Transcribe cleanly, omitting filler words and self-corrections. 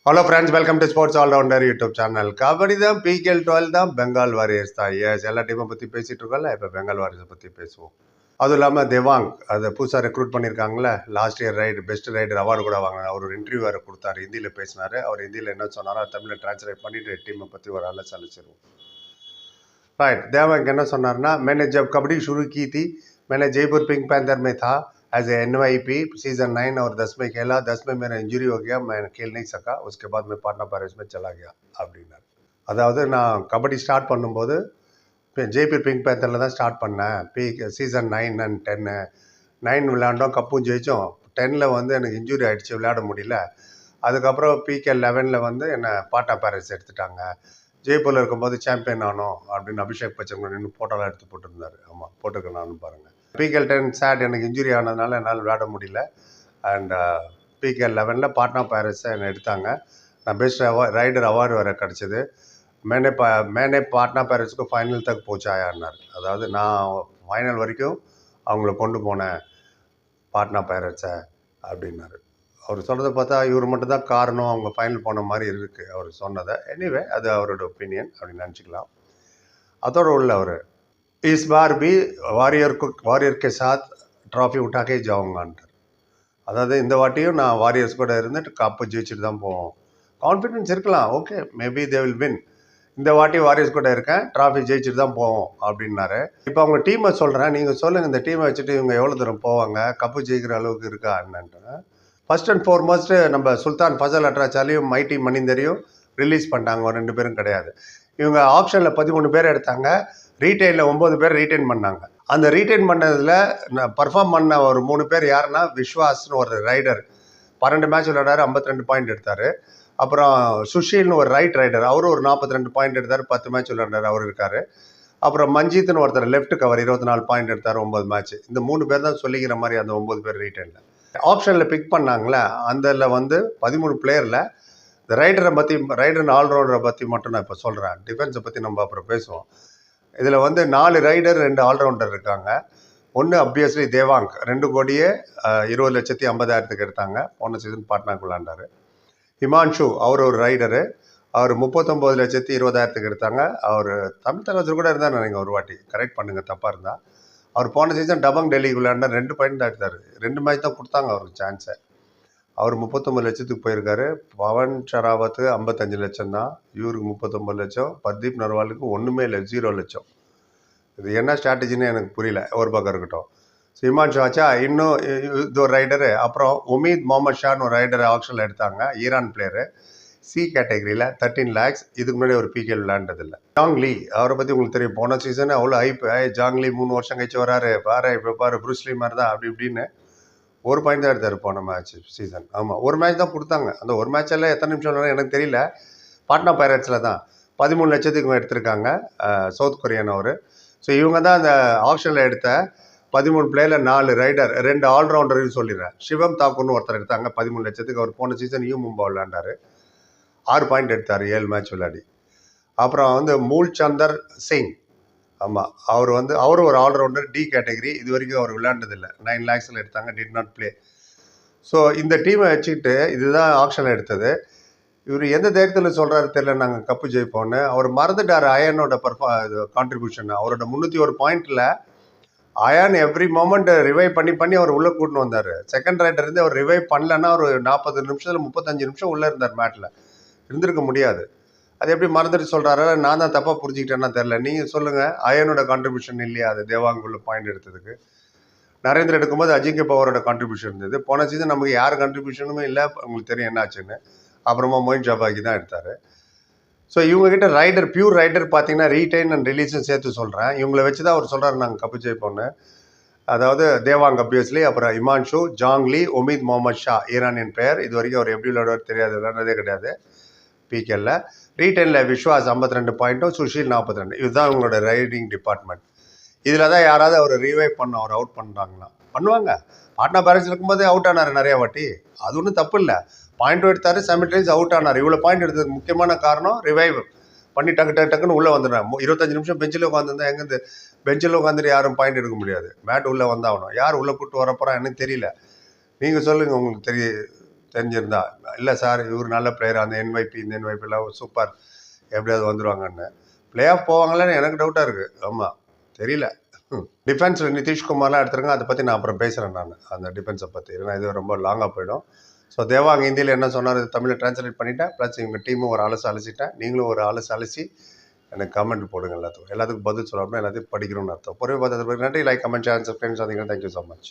Hello friends, welcome to Sports All Rounder YouTube channel. Kabaddi தான் PKL 12 தான் Bengal warriors தான். S எல்லா டீமை பற்றி பேசிகிட்டு இருக்கோம்ல, இப்போ பெங்கால் வாரியர்ஸை பற்றி பேசுவோம். அதுவும் இல்லாமல் தேவாங் அதை புதுசாக ரெக்ரூட் பண்ணியிருக்காங்களே, last year raid best raider award கூட வாங்கினார். அவர் ஒரு இன்டர்வியூ வேறு கொடுத்தாரு, ஹிந்தியில் பேசினார். அவர் ஹிந்தியில் என்ன சொன்னாரோ தமிழில் டிரான்ஸ்லேட் பண்ணிவிட்டு டீமை பற்றி ஒரு ஆளை சலிச்சிருவோம். राइट देवांग என்ன சொன்னார்னா मैंने जब कबड्डी शुरू की थी मैंने जयपुर पिंक पैंथर में था एज ए NYP सीजन 9 और 10 में खेला 10 में मेरा इंजरी हो गया मैं खेल नहीं सका उसके बाद मैं पाटना पैरिस में चला गया அப்படின்னார். அதாவது நான் கபடி ஸ்டார்ட் பண்ணும்போது ஜெய்ப்பூர் பிங்க் பேந்தரில் தான் ஸ்டார்ட் பண்ணேன். சீசன் 9 அண்ட் 10 9 விளையாண்டோம், கப்பும் ஜெயித்தோம். 10ல் வந்து எனக்கு இன்ஜுரி ஆகிடுச்சு, விளையாட முடியல. அதுக்கப்புறம் PK 11ல் வந்து என்னை பாட்னா பேரிஸ் எடுத்துட்டாங்க. ஜெய்ப்பூரில் இருக்கும்போது சாம்பியன் ஆனோம் அப்படின்னு அபிஷேக் பச்சன் நின்று ஃபோட்டோலாம் எடுத்து போட்டிருந்தாரு. ஆமாம், போட்டிருக்கேன் நானும் பாருங்கள். PK 10 சேட் எனக்கு இன்ஜுரி ஆனதுனால என்னால் விளையாட முடியல. அண்ட் PK 11ல் பாட்னா பேரிஸை என்னை எடுத்தாங்க. நான் பெஸ்ட் ரைடர் அவார்டு வேறு கிடச்சிது. மேனே பாட்னா பேரிஸ்க்கு ஃபைனல் தக் போச்சாயான்னார். அதாவது நான் ஃபைனல் வரைக்கும் அவங்கள கொண்டு போனேன் பாட்னா பேரிஸை அப்படின்னாரு. அவர் சொல்கிறத பார்த்தா இவர் மட்டும் தான் காரணம், அவங்க ஃபைனல் போன மாதிரி இருக்குது அவர் சொன்னதை. எனிவே அது அவரோட ஒப்பீனியன் அப்படின்னு நினச்சிக்கலாம். அதோட உள்ள அவர் இஸ் பார் பி வாரியர்க்கு சாத் ட்ராஃபி உட்டாக்கே ஜாவுங்கான்ட்டார். அதாவது இந்த வாட்டியும் நான் வாரியர்ஸ் கூட இருந்துட்டு கப்பு ஜெயிச்சுட்டு தான் போவோம். கான்ஃபிடென்ஸ் இருக்கலாம், okay, maybe they will win. இந்த வாட்டி வாரியர்ஸ் கூட இருக்கேன், ட்ராஃபி ஜெயிச்சுட்டு தான் போவோம் அப்படின்னாரு. இப்போ அவங்க டீமை சொல்கிறேன், நீங்கள் சொல்லுங்கள், இந்த டீமை வச்சுட்டு இவங்க எவ்வளோ தூரம் போவாங்க, கப்பு ஜெயிக்கிற அளவுக்கு இருக்கா என்னன்ட்டு. ஃபர்ஸ்ட் அண்ட் ஃபார்மோஸ்ட்டு நம்ம சுல்தான் ஃபசல் அட்ராச்சாலையும் மைட்டி மணிந்தரையும் ரிலீஸ் பண்ணிட்டாங்க. ஒரு 2 பேரும் கிடையாது. இவங்க ஆப்ஷனில் 13 பேர் எடுத்தாங்க, ரீட்டைனில் 9 பேர் ரீட்டைன் பண்ணாங்க. அந்த ரீட்டைன் பண்ணதில் பர்ஃபார்ம் பண்ண ஒரு 3 பேர் யாருன்னா, விஸ்வாஸ்னு ஒரு ரைடர் 12 மேட்ச் விளையாடாரு, 52 பாயிண்ட் எடுத்தார். அப்புறம் சுஷீல்னு ஒரு ரைடர், அவரும் ஒரு 42 பாயிண்ட் எடுத்தார், 10 மேட்ச் விளையாண்டார், அவர் இருக்கார். அப்புறம் மஞ்சித்னு ஒருத்தர் லெஃப்ட் கவர் 24 பாயிண்ட் எடுத்தார், 9 மேட்ச். இந்த 3 பேர் தான் சொல்லிக்கிற மாதிரி அந்த 9 பேர் ரீட்டைனில். ஆப்ஷனில் பிக் பண்ணாங்களே, அதில் வந்து 13 பிளேயரில் இந்த ரைடர் ஆல்ரவுண்டரை பற்றி மட்டும் நான் இப்போ சொல்கிறேன். டிஃபென்ஸை பற்றி நம்ம அப்புறம் பேசுவோம். இதில் வந்து 4 ரைடர் 2 ஆல்ரவுண்டர் இருக்காங்க. ஒன்று அப்வியஸ்லி தேவாங் 2 கோடியே 20,50,000 எடுத்தாங்க, போன சீசன் பாட்னாக்கு விளாண்டார். ஹிமான்ஷு அவர் ஒரு ரைடரு, அவர் 39,20,000 எடுத்தாங்க. அவர் தமிழ் தலைவர் கூட இருந்தார் நினைங்க, ஒரு வாட்டி கரெக்ட் பண்ணுங்கள் தப்பாக இருந்தால். அவர் போன சீசன் டபங் டெல்லிக்கு விளையாண்டார், 2 பாயிண்ட் தான் எடுத்தார். 2 மேட்ச் தான் கொடுத்தாங்க அவருக்கு சான்ஸை. அவர் 39 லட்சத்துக்கு போயிருக்காரு. பவன் ஷராவத்து 55 லட்சம் தான், இவருக்கு 39 லட்சம். பர்தீப் நர்வாலுக்கு ஒன்றுமே இல்லை, 0 லட்சம். இது என்ன ஸ்ட்ராட்டஜின்னு எனக்கு புரியல, ஒரு பக்கம் இருக்கட்டும். ஹிமான்ஷு ஆச்சா, இன்னும் இது ஒரு ரைடரு. அப்புறம் உமீத் முகமது ஷான்னு ஒரு ரைடரை ஆப்ஷனில் எடுத்தாங்க, ஈரான் பிளேயரு, C கேட்டகரியில் 13 lakhs. இதுக்கு முன்னாடி ஒரு PKL விளையாண்டதில்லை. ஜாங்லி அவரை பற்றி உங்களுக்கு தெரியும், போன சீசன் அவ்வளோ ஹைப். ஜாங்லி 3 வருஷம் கழிச்சு வராரு, பாரு இப்போ பாரு ப்ரூஸ்லி மாதிரி தான் அப்படி இப்படின்னு. 1 பாயிண்ட் தான் எடுத்தார் போன மேட்ச் சீசன். ஆமாம், ஒரு மேட்ச் தான் கொடுத்தாங்க. அந்த ஒரு மேட்சில் எத்தனை நிமிஷம் விளையாட எனக்கு தெரியல. பாட்னா பைரட்ஸில் தான் 13 லட்சத்துக்கு எடுத்திருக்காங்க, சவுத் கொரியன் அவர். ஸோ இவங்க தான் அந்த ஆப்ஷனில் எடுத்த 13 பிளேயரில் 4 ரைடர் 2 ஆல்ரவுண்டர்னு சொல்லிடுறேன். சிவம் தாக்கூர்னு ஒருத்தர் எடுத்தாங்க 13 லட்சத்துக்கு. அவர் போன சீசன் மும்பா விளையாண்டார், 6 பாயிண்ட் எடுத்தார் 7 மேட்ச் விளையாடி. அப்புறம் வந்து மூல் சந்தர் சிங், ஆமாம், அவரும் ஒரு ஆல்ரவுண்டர், D கேட்டகரி. இது வரைக்கும் அவர் விளையாண்டதில்லை, 9 lakhsல எடுத்தாங்க, டிட் நாட் பிளே. ஸோ இந்த டீமை வச்சுக்கிட்டு இதுதான் ஆப்ஷனில் எடுத்தது. இவர் எந்த தைரியத்தில் சொல்கிறாரு தெரியல, நாங்கள் கப்பு ஜெயிப்போன்னு. அவர் மறந்துட்டார் அயானோட கான்ட்ரிபியூஷன். அவரோட 301 பாயிண்டில் அயான் எவ்ரி மொமெண்ட் ரிவைவ் பண்ணி அவர் உள்ளே கூட்டின்னு வந்தார். செகண்ட் ரைடர் இருந்து அவர் ரிவைவ் பண்ணலன்னா ஒரு 40 நிமிஷத்தில் 35 நிமிஷம் உள்ளே இருந்தார், மேட்டில் இருந்திருக்க முடியாது. அது எப்படி மறந்துட்டு சொல்கிறாரு, நான் தான் தப்பாக புரிஞ்சுக்கிட்டேன்னா தெரில. நீங்கள் சொல்லுங்கள், அயனோட கான்ட்ரிபியூஷன் இல்லையா அது தேவாங்குள்ள பாயிண்ட் எடுத்ததுக்கு? நரேந்திர எடுக்கும்போது அஜிங்கே பவரோட கான்ட்ரிபியூஷன் இருந்தது. போன சீசன் நமக்கு யார் கான்ட்ரிபியூஷனுமே இல்லை, உங்களுக்கு தெரியும் என்னாச்சுன்னு. அப்புறமா மொயின் ஜாபாக்கி தான் எடுத்தார். ஸோ இவங்ககிட்ட ரைடர் பியூர் ரைடர் பார்த்தீங்கன்னா ரீடைன் அண்ட் ரிலீஸும் சேர்த்து சொல்கிறேன். இவங்களை வச்சு தான் அவர் சொல்கிறாரு நாங்கள் கப்பு ஜெயிப்போன்னு. அதாவது தேவாங் அப்வியஸ்லி, அப்புறம் இமான்ஷு, ஜாங்லி, உமீத் முகமது ஷா ஈரானியன் பிளேயர். இது வரைக்கும் அவர் எப்படி விளையாடுவார் தெரியாது, விளையாடுறதே கிடையாது PKL. ரீட்டைனில் விஸ்வாஸ் 52 பாயிண்ட்டும், சுஷீல் 42. இதுதான் உங்களோட ரைடிங் டிபார்ட்மெண்ட். இதில் தான் யாராவது அவர் ரீவைவ் பண்ண அவர் அவுட் பண்ணுறாங்களா? பண்ணுவாங்க. பாட்னா பேரிஸ் இருக்கும்போதே அவுட் ஆனார் நிறையா வாட்டி, அது ஒன்றும் தப்பு இல்லை. பாயிண்ட்டும் எடுத்தார், செமிடைம்ஸ் அவுட் ஆனார். இவ்வளோ பாயிண்ட் எடுத்ததுக்கு முக்கியமான காரணம் ரிவைவ் பண்ணி டக்குன்னு உள்ளே வந்துடுறேன். 25 நிமிஷம் பெஞ்சில் உட்காந்துருந்தா எங்கேருந்து பெஞ்சில் உட்காந்துட்டு யாரும் பாயிண்ட் எடுக்க முடியாது. மேட் உள்ளே வந்தாகணும். யார் உள்ளே கூப்பிட்டு வரப்போகிறா எனக்கு தெரியல. நீங்கள் சொல்லுங்கள், உங்களுக்கு தெரிஞ்சிருந்தா, இல்லை சார் இவர் நல்ல பிளேயர், அந்த என்வைபி இந்த என்வைபிலாம் சூப்பர், எப்படியாவது வந்துடுவாங்கன்னு. பிளே ஆஃப் போவாங்களான்னு எனக்கு டவுட்டாக இருக்குது. ஆமாம், தெரியல. டிஃபென்ஸில் நிதிஷ்குமார்லாம் எடுத்துருங்க, அதை பற்றி நான் அப்புறம் பேசுகிறேன். நான் அந்த டிஃபென்ஸை பற்றி, ஏன்னா இது ரொம்ப லாங்காக போயிடும். ஸோ தேவாங் ஹிந்தியில் என்ன சொன்னார் தமிழில் ட்ரான்ஸ்லேட் பண்ணிட்டேன். ப்ளஸ் உங்கள் டீமும் ஒரு அலசிட்டேன், நீங்களும் ஒரு அலசி எனக்கு கமெண்ட் போடுங்க. எல்லாத்துக்கும் பதில் சொல்லணும், எல்லாத்தையும் படிக்கணும்னு அர்த்தம். பொறுமை பார்த்ததுக்கு நன்றி. Like, comment, share, subscribe. Thank you so much.